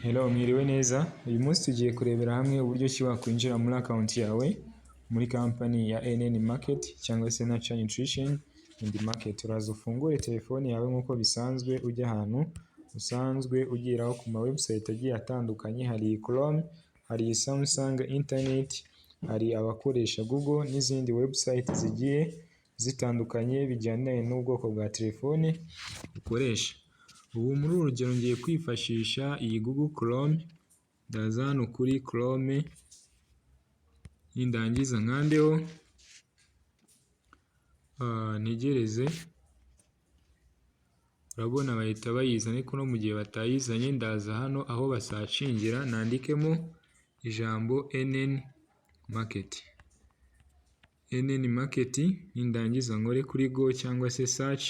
Hello, mwiriwe neza. Uyu munsi tugiye kurebera hamwe uburyo ki wakwinjira muri account yawe muri company ya NN Market cyangwa se Nature Nutrition and Market. Uraza ufungure telefone yawe nk'uko bisanzwe, ujya ahantu usanzwe ugiraho ku ma website agiye atandukanye. Hari Chrome, hari Samsung Internet, hari abakoresha Google n'izindi website zigiye zitandukanye bijyanye n'ubwoko bwa telefone ukoresha. Ubu muri uru rugero ngiye kwifashisha iyi Google Chrome. Ndaza hano kuri Chrome, nindangiza nkandeho ntegereze. Urabona bahita bayizana, ariko no mu gihe batayizanye ndaza hano aho basacingira nandikemo ijambo NN Market. NN Market nindangiza nkore kuri go cyangwa se search,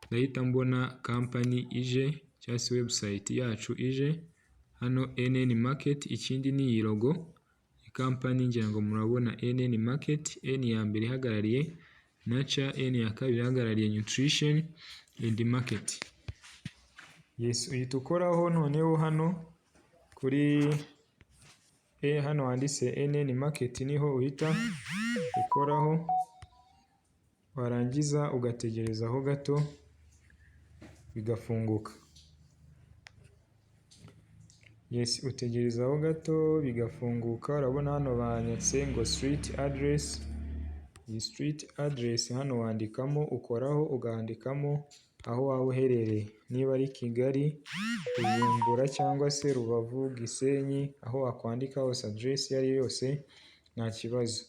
ndahita mbona company ije cyangwa se website yacu ije hano NN Market. Ikindi ni iyi logo company, ngira ngo murabona NN Market, N ya mbere ihagarariye Nature, N ya kabiri ihagarariye Nutrition and Market. Yes, uhita ukoraho noneho hano kuri hano handitse NN Market, niho uhita ukoraho, warangiza ugategerezaho gato bigafunguka. Yes, utegerezaho gato bigafunguka. Urabona hano banyatse ngo street address. Iyi street address hano wandikamo, ukoraho ugandikamo aho waba uherereye, niba ari Kigali, Bujumbura cyangwa se Rubavu, Gisenyi, aho wakwandika hose address iyo ari yose nta kibazo.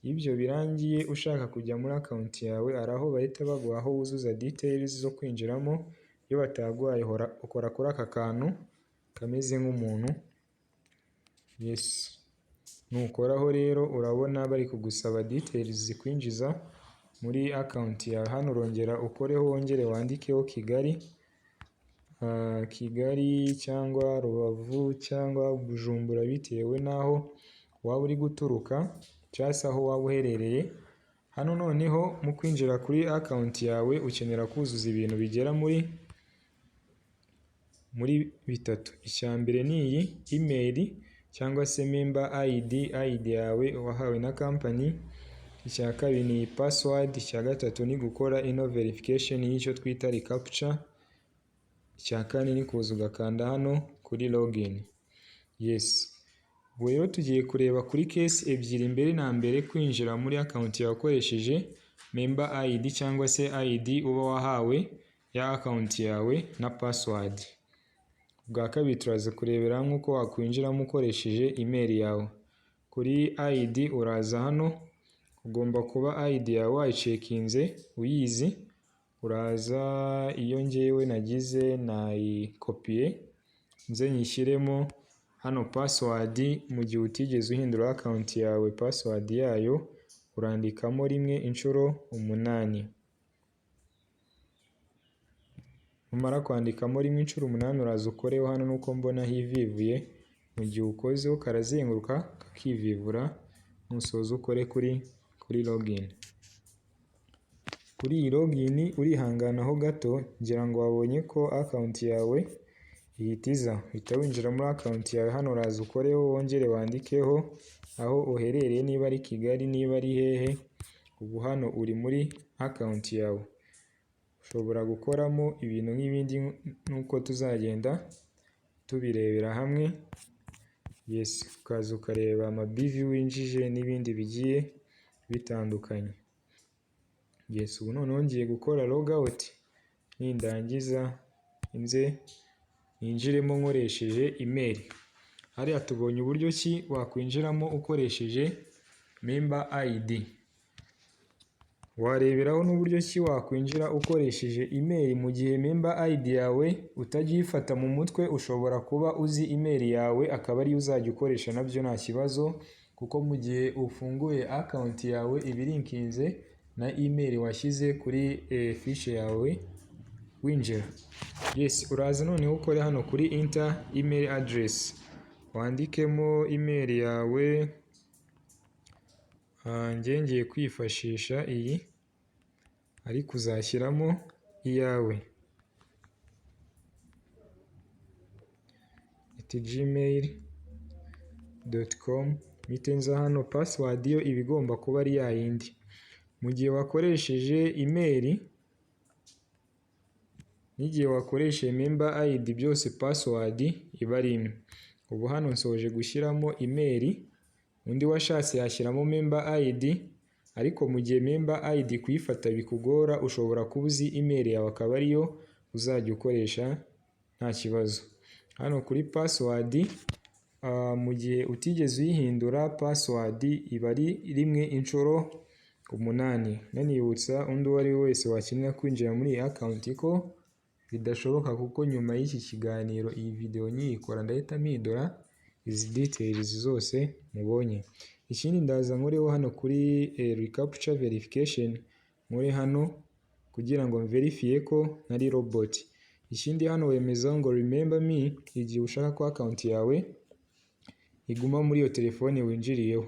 Ibyo birangiye ushaka kujya muri account yawe, ari aho bahita baguha aho wuzuza details zo kwinjiramo. Iyo bataguhaye ukora kuri aka kantu kameze nk'umuntu. Yes, nukoraho rero urabona bari kugusaba details zikwinjiza muri account yawe. Hano urongera ukoreho, wongere wandikeho Kigali, Kigali cyangwa Rubavu cyangwa Bujumbura bitewe n'aho waba uri guturuka cyangwa se aho waba uherereye. Hano noneho mu kwinjira kuri account yawe ukenera kuzuza ibintu bigera muri bitatu. Icya mbere ni iyi email cyangwa se member ID yawe wahawe na company. Icya kabiri ni password. Icya gatatu ni gukora ino verification y'icyo twita reCAPTCHA. Icya kane ni kuza ugakanda hano kuri login. Yes, ubu rero tugiye kureba kuri case ebyiri. Mbere na mbere kwinjira muri account yawe ukoresheje member ID cyangwa se ID uba wahawe ya account yawe na password. Bwa kabiri turaza kurebera nk'uko wakwinjiramo ukoresheje email yawe. Kuri ID uraza hano, ugomba kuba ID yawe wayicekinze uyizi. Uraza, iyo ngewe nagize nayikopiye nze nyishyiremo hano password. Mu gihe utigeze uhindura account yawe password yayo urandikamo rimwe inshuro 8. Numara kwandikamo rimwe inshuro 8 uraza ukoreho hano, nuko mbona hivivuye. Mu gihe ukozeho karazenguruka kakivivura, nusoza ukore kuri login. Kuri iyi login urihanganaho gato, ngira ngo wabonye ko account yawe ihitiza. Uhita winjira muri account yawe. Hano uraza ukoreho, wongere wandikeho aho uherereye, niba ari Kigali, niba ari hehe. Ubu hano uri muri account yawe. Ushobora gukoramo ibintu nk'ibindi nuko tuzagenda tubirebera hamwe. Yes, ukaza ukareba ama BV winjije n'ibindi bigiye bitandukanye. Yes, ubu noneho ngiye gukora logout. Nindangiza nze ninjiremo nkoresheje email. Hariya tubonye uburyo ki wakwinjiramo ukoresheje member ID. Wareberaho n'uburyo ki wakwinjira ukoresheje email. Mu gihe member ID yawe utagifata mu mutwe, ushobora kuba uzi email yawe akaba ariyo uzajya ukoresha, nabyo nta kibazo, kuko mu gihe ufunguye account yawe ibirinkinze na email washyize kuri fiche yawe winjira. Yes, uraza noneho ukore hano kuri enter email address, wandikemo email yawe. Ngiye kwifashisha iyi, ariko uzashyiramo iyawe. @gmail.com. mpite nza hano, password yo iba igomba kuba ari ya yindi. Mu gihe wakoresheje email n'igihe wakoresheje member ID byose password iba ari imwe. Ubu hano nsoje gushyiramo email, undi washatse yashyiramo member ID, ariko mu gihe member ID kuyifata bikugora ushobora kuba uzi email yawe akaba ariyo uzajya ukoresha nta kibazo. Hano kuri password mu gihe utigeze uyihindura password iba ari rimwe inshuro 8. Nanibutsa undi uwo ari we wese wakenera kwinjira muri iyi account ko bidashoboka, kuko nyuma y'iki kiganiro iyi video nyiyikora ndahita mpindura izi details zose mubonye. Ikindi ndaza nkoreho hano kuri reCAPTCHA verification, nkore hano kugira ngo verifie ko ntari robot. Ikindi hano wemeza ngo remember me igihe ushaka ko account yawe iguma muri iyo telefone winjiriyeho.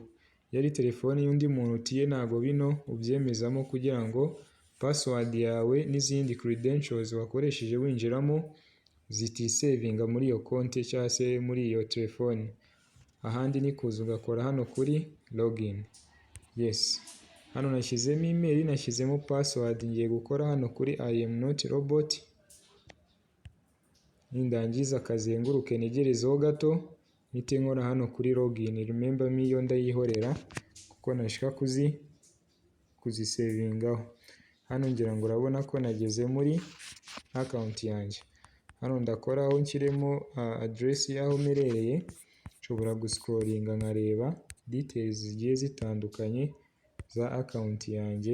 Iyo ari telefone y'undi muntu utiye ntago bino ubyemezamo, kugira ngo password yawe n'izindi credentials wakoresheje winjiramo zitisavinga muri iyo konti cyangwa se muri iyo telefone. Ahandi ni kuza ugakora hano kuri login. Yes, hano nashyizemo email, nashyizemo password, ngiye gukora hano kuri I am not robot. Nindangiza akazenguruke negerezeho gato, mpite nkora hano kuri login. Remember me yo ndayihorera kuko nashaka kuzisavingaho. Hano ngira ngo urabona ko nageze muri account yanjye. Hano ndakoraho nshyiremo address y'aho merereye, nshobora guscrollinga nkareba details zigiye zitandukanye za account yanjye.